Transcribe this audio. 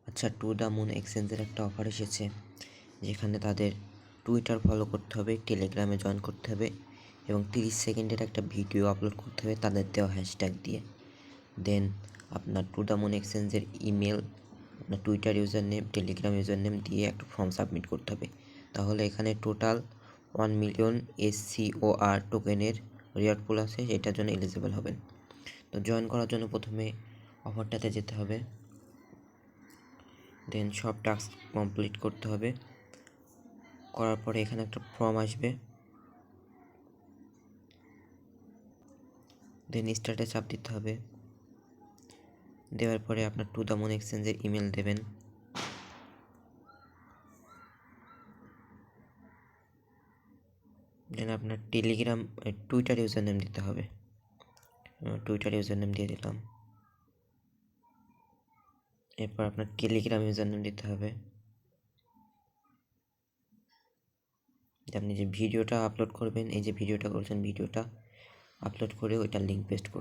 আচ্ছা, two the moon এক্সচেঞ্জের একটা অফার এসেছে, যেখানে তাদের টুইটার ফলো করতে হবে, টেলিগ্রামে জয়েন করতে হবে এবং 30 সেকেন্ডের একটা ভিডিও আপলোড করতে হবে তাদের দেওয়া হ্যাশট্যাগ দিয়ে। দেন আপনার টু দ্য মুন এক্সচেঞ্জের ইমেল, আপনার Twitter user name, Telegram user name দিয়ে একটা ফর্ম সাবমিট করতে হবে। তাহলে এখানে টোটাল 1 মিলিয়ন SCOR টোকেনের রিওয়ার্ড পুল আছে, এটার জন্য এলিজিবল হবেন। তো জয়েন করার জন্য প্রথমে অফারটাতে যেতে হবে, দেন সব টাস্ক কমপ্লিট করতে হবে। করার পরে এখানে একটা ফর্ম আসবে, দেন স্টার্টে চাপ দিতে হবে। দেওয়ার পরে আপনার টু দ্য মুন এক্সচেঞ্জের ইমেল দেবেন। দেন আপনার টেলিগ্রাম টুইটার ইউজার নেম দিতে হবে। টুইটার ইউজার নেম দিয়ে দিলাম। এরপর আপনার টেলিগ্রাম ইউজার নেম দিতে হবে। আপনি যে ভিডিওটা আপলোড করবেন, এই যে ভিডিওটা করছেন, ভিডিওটা আপলোড করে ওইটার লিঙ্ক পেস্ট করতে